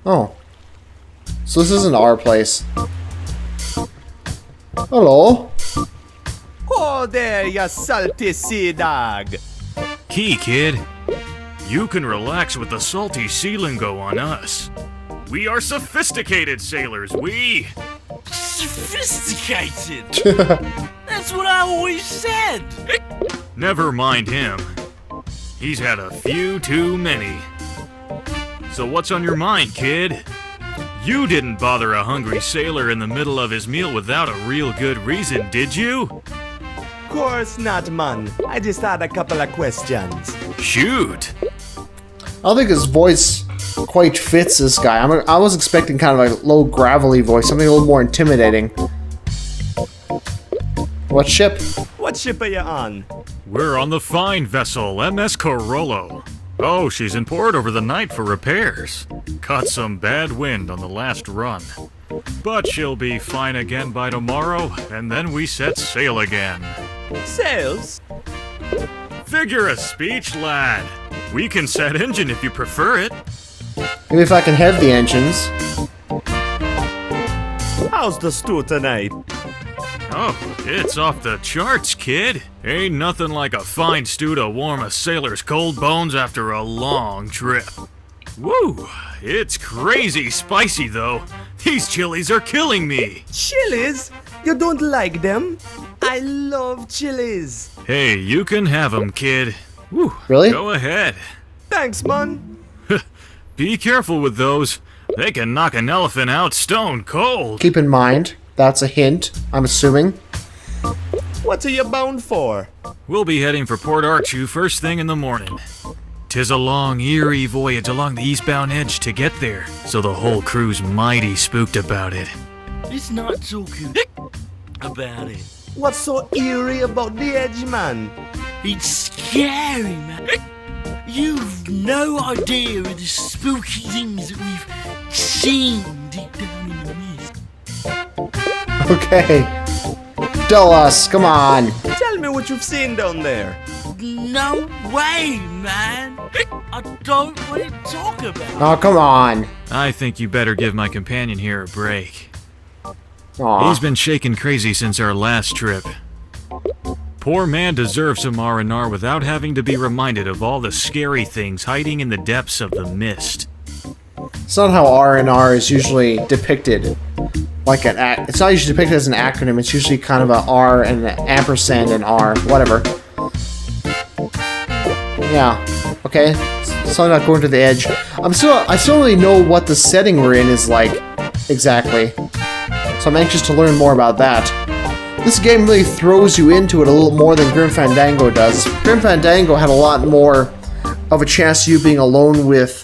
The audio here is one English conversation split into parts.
Oh. So this isn't our place. Hello. Oh there, ya salty sea dog. Key, kid. You can relax with the salty sea lingo on us. We are sophisticated sailors, we! Sophisticated? That's what I always said! Never mind him. He's had a few too many. So what's on your mind, kid? You didn't bother a hungry sailor in the middle of his meal without a real good reason, did you? Course not, man. I just had a couple of questions. Shoot! I don't think his voice quite fits this guy. I was expecting kind of a low gravelly voice, something a little more intimidating. What ship? What ship are you on? We're on the fine vessel, MS Corollo. Oh, she's in port over the night for repairs. Caught some bad wind on the last run. But she'll be fine again by tomorrow, and then we set sail again. Sails? Figure of speech, lad. We can set engine if you prefer it. Maybe if I can have the engines. How's the stew tonight? Oh, it's off the charts, kid. Ain't nothing like a fine stew to warm a sailor's cold bones after a long trip. Woo! It's crazy spicy, though. These chilies are killing me. Chilies? You don't like them? I love chilies. Hey, you can have 'em, kid. Woo, Really? Go ahead. Thanks, man. Be careful with those. They can knock an elephant out stone cold. Keep in mind, that's a hint, I'm assuming. What are you bound for? We'll be heading for Port Archu first thing in the morning. 'Tis a long, eerie voyage along the eastbound edge to get there, so the whole crew's mighty spooked about it. It's not talking about it. What's so eerie about the edge, man? It's scary, man. You've no idea of the spooky things that we've seen deep down in the mist. Okay. Tell us, come on. Tell me what you've seen down there. No way, man. I don't want to talk about it. Oh, come on. I think you better give my companion here a break. Aw. He's been shaking crazy since our last trip. Poor man deserves some R&R without having to be reminded of all the scary things hiding in the depths of the mist. It's not how R&R is usually depicted. Like it's not usually depicted as an acronym. It's usually kind of a R and an ampersand and R, whatever. Yeah. Okay. Something about going to the edge. I still don't really know what the setting we're in is like exactly. So I'm anxious to learn more about that. This game really throws you into it a little more than Grim Fandango does. Grim Fandango had a lot more of a chance of you being alone with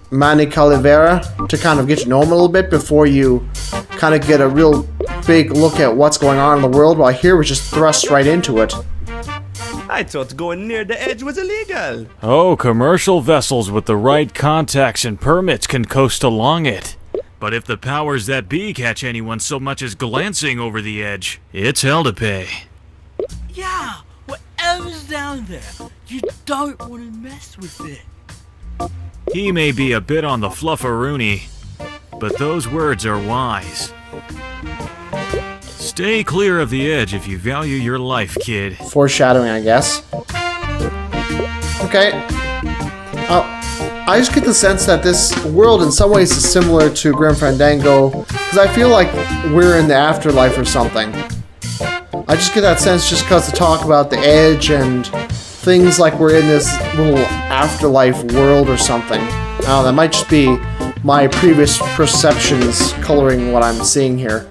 Manny Calivera to kind of get to know him a little bit before you kind of get a real big look at what's going on in the world, while here we're just thrust right into it. I thought going near the edge was illegal. Oh, commercial vessels with the right contacts and permits can coast along it. But if the powers that be catch anyone so much as glancing over the edge, it's hell to pay. Yeah, whatever's down there, you don't want to mess with it. He may be a bit on the flufferoonie, but those words are wise. Stay clear of the edge if you value your life, kid. Foreshadowing, I guess. Okay. I just get the sense that this world in some ways is similar to Grim Fandango, because I feel like we're in the afterlife or something. I just get that sense just because they talk about the edge and things like we're in this little afterlife world or something. I don't know, that might just be my previous perceptions coloring what I'm seeing here.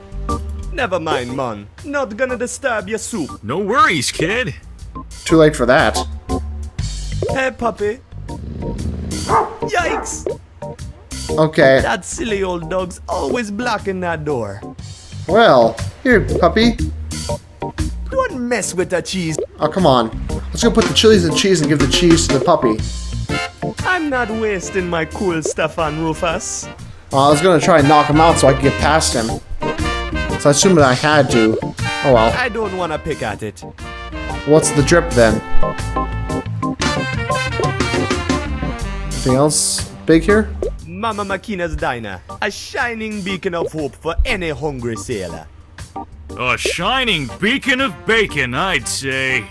Never mind, man. Not gonna disturb your soup. No worries, kid. Too late for that. Hey, puppy. Yikes! Okay, That silly old dog's always blocking that door. well, here, puppy. Don't mess with that cheese. Oh, come on. Let's go put the chilies and cheese and give the cheese to the puppy. I'm not wasting my cool stuff on Rufus. I was gonna try and knock him out so I could get past him. So I assumed that I had to. Oh well. I don't wanna pick at it. What's the drip then? Anything else big here? Mama Makena's diner. A shining beacon of hope for any hungry sailor. A shining beacon of bacon, I'd say.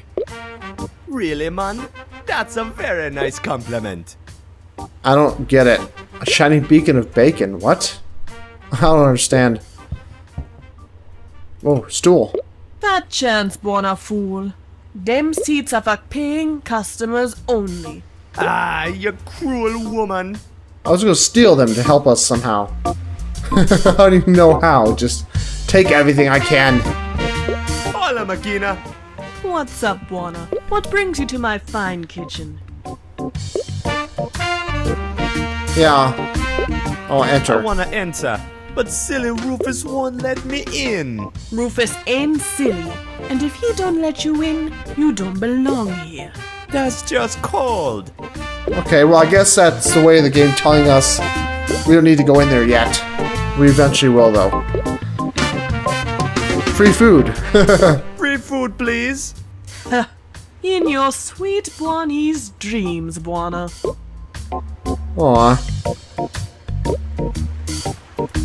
Really, man? That's a very nice compliment. I don't get it. A shining beacon of bacon. What? I don't understand. Oh, stool. Fat chance, Buona fool. Them seats are for paying customers only. Ah, you cruel woman. I was gonna steal them to help us somehow. I don't even know how. Just take everything I can. Hola, Makena. What's up, Buona? What brings you to my fine kitchen? Yeah. I'll I enter. wanna enter, but silly Rufus won't let me in. Rufus ain't silly, and if he don't let you in, you don't belong here. That's just cold. Okay, well, I guess that's the way of the game telling us we don't need to go in there yet. We eventually will, though. Free food. Free food, please. In your sweet Buoni's dreams, Buona. Aw.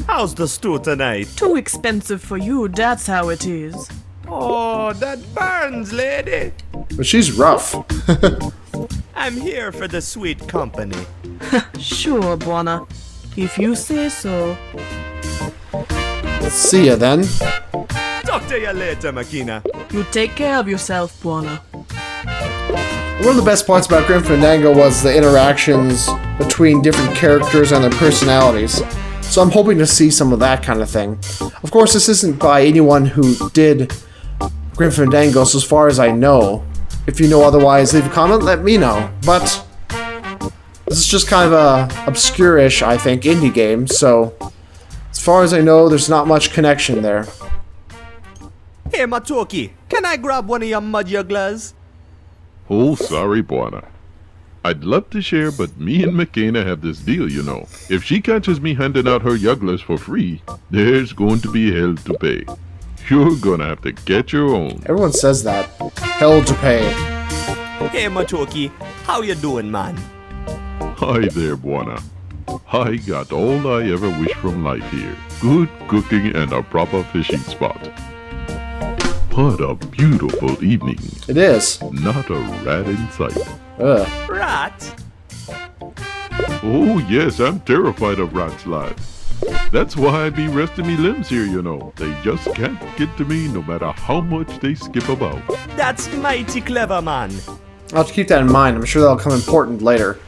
How's the stew tonight? Too expensive for you, that's how it is. Oh, that burns, lady. But she's rough. I'm here for the sweet company. Sure, Buona. If you say so. See ya then. Talk to you later, Makena. You take care of yourself, Buona. One of the best parts about Grim Fandango was the interactions between different characters and their personalities. So I'm hoping to see some of that kind of thing. Of course, this isn't by anyone who did Grim Fandango, so as far as I know. If you know otherwise, leave a comment, let me know. But this is just kind of a obscure-ish, I think, indie game, so as far as I know, there's not much connection there. Hey, Matoki, can I grab one of your mud jugglers? Oh, sorry, Buona. I'd love to share, but me and Makena have this deal, you know. If she catches me handing out her jugglers for free, there's going to be hell to pay. You're gonna have to get your own. Everyone says that. Hell to pay. Hey, Matoki, how you doing, man? Hi there, Buona. I got all I ever wish from life here. Good cooking and a proper fishing spot. What a beautiful evening. It is. Not a rat in sight. Ugh. Rat? Oh yes, I'm terrified of rats, lad. That's why I be resting me limbs here, you know. They just can't get to me no matter how much they skip about. That's mighty clever, man. I'll have to keep that in mind. I'm sure that'll come important later.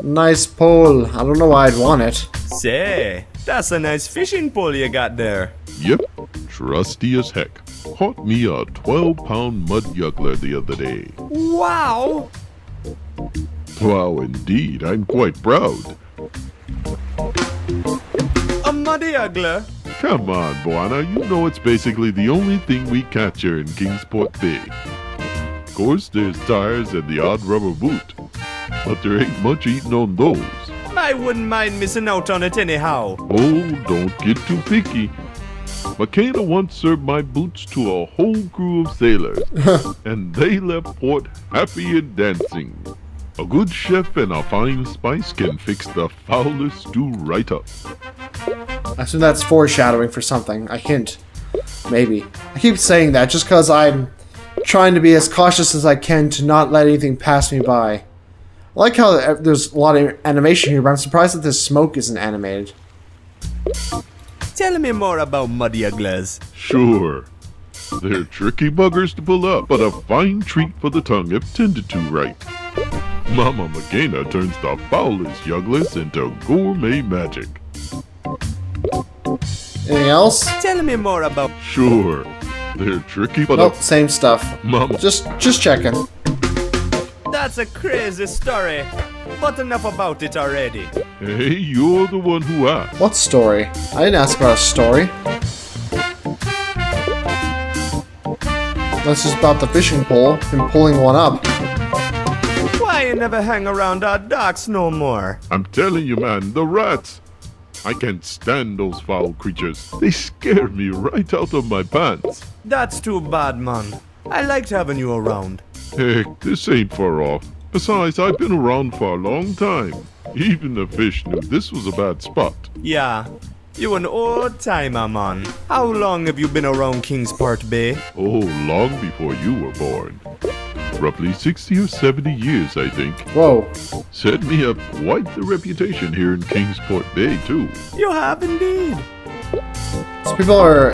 Nice pole. I don't know why I'd want it. Say, that's a nice fishing pole you got there. Yep, trusty as heck. Caught me a 12-pound mud juggler the other day. Wow! Wow, indeed, I'm quite proud. A muddy juggler? Come on, Buona, you know it's basically the only thing we catch here in Kingsport Bay. Of course, there's tires and the odd rubber boot, but there ain't much eating on those. I wouldn't mind missing out on it anyhow. Oh, don't get too picky. Makena once served my boots to a whole crew of sailors, and they left port happy and dancing. A good chef and a fine spice can fix the foulest stew right up. I assume that's foreshadowing for something. A hint. Maybe. I keep saying that just because I'm trying to be as cautious as I can to not let anything pass me by. I like how there's a lot of animation here, but I'm surprised that this smoke isn't animated. Tell me more about muddy jugglers. Sure. They're tricky buggers to pull up, but a fine treat for the tongue if tended to right. Mama Makena turns the foulest jugglers into gourmet magic. Anything else? Tell me more about... Sure. They're tricky, but Nope, same stuff. Mama... Just checking. That's a crazy story, but enough about it already. Hey, you're the one who asked. What story? I didn't ask about a story. That's just about the fishing pole and pulling one up. Why you never hang around our docks no more? I'm telling you, man, the rats. I can't stand those foul creatures. They scare me right out of my pants. That's too bad, man. I liked having you around. Heck, this ain't far off. Besides, I've been around for a long time. Even the fish knew this was a bad spot. Yeah, you an old timer, man. How long have you been around Kingsport Bay? Oh, long before you were born. Roughly 60 or 70 years, I think. Whoa. Set me up quite the reputation here in Kingsport Bay, too. You have indeed. These people are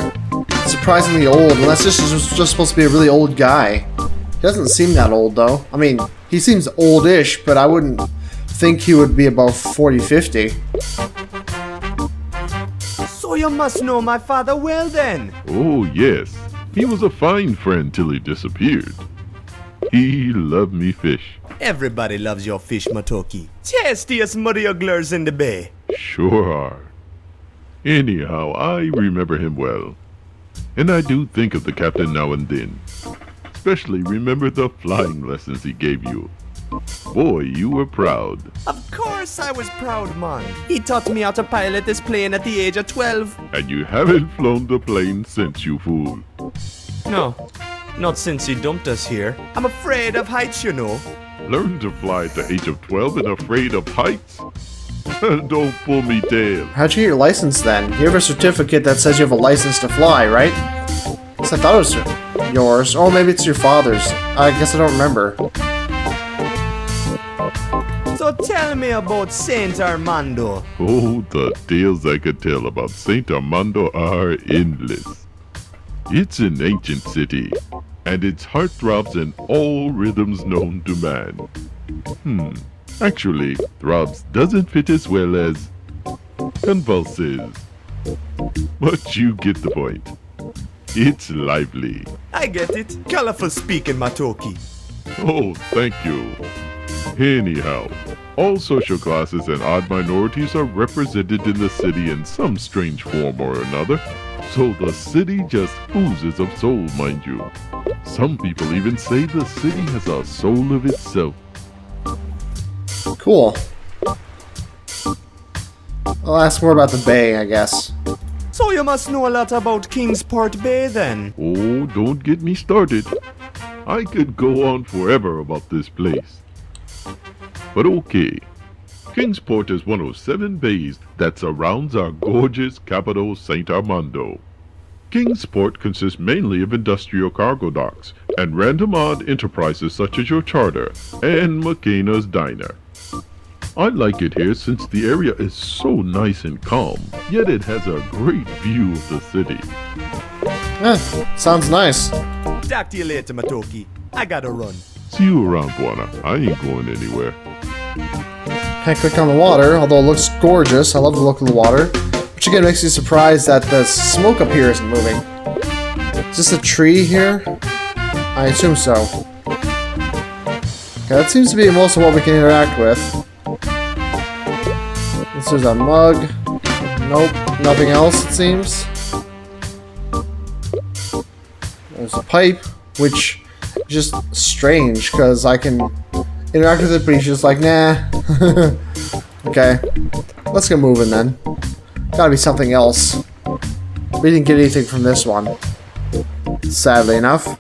surprisingly old, unless this is just supposed to be a really old guy. He doesn't seem that old, though. I mean, he seems oldish, but I wouldn't think he would be about 40, 50. So you must know my father well then. Oh, yes. He was a fine friend till he disappeared. He loved me fish. Everybody loves your fish, Matoki. Tastiest muddy-ugglers in the bay. Sure are. Anyhow, I remember him well. And I do think of the captain now and then. Especially remember the flying lessons he gave you. Boy, you were proud. Of course I was proud, man. He taught me how to pilot this plane at the age of 12. And you haven't flown the plane since, you fool. No, not since he dumped us here. I'm afraid of heights, you know. Learned to fly at the age of 12 and afraid of heights? Don't pull me tail. How'd you get your license then? You have a certificate that says you have a license to fly, right? Guess I thought it was yours. Oh, maybe it's your father's. I guess I don't remember. So tell me about Saint Armando. Oh, the tales I could tell about Saint Armando are endless. It's an ancient city, and its heart throbs in all rhythms known to man. Actually, throbs doesn't fit as well as convulses. But you get the point. It's lively. I get it. Colorful speaking, Matoki. Oh, thank you. Anyhow, all social classes and odd minorities are represented in the city in some strange form or another. So the city just oozes of soul, mind you. Some people even say the city has a soul of itself. Cool. I'll ask more about the bay, I guess. So you must know a lot about Kingsport Bay then. Oh, don't get me started. I could go on forever about this place. But okay, Kingsport is one of 7 bays that surrounds our gorgeous capital, St. Armando. Kingsport consists mainly of industrial cargo docks and random odd enterprises such as your charter and Makena's diner. I like it here since the area is so nice and calm, yet it has a great view of the city. Sounds nice. Talk to you later, Matoki. I gotta run. See you around, Buana. I ain't going anywhere. Can't click on the water, although it looks gorgeous. I love the look of the water. Which again makes me surprised that the smoke up here isn't moving. Is this a tree here? I assume so. Okay, that seems to be most of what we can interact with. This is a mug. Nope, nothing else it seems. There's a pipe, which is just strange because I can interact with it, but he's just like, nah. Okay, let's get moving then. Gotta be something else. We didn't get anything from this one, sadly enough.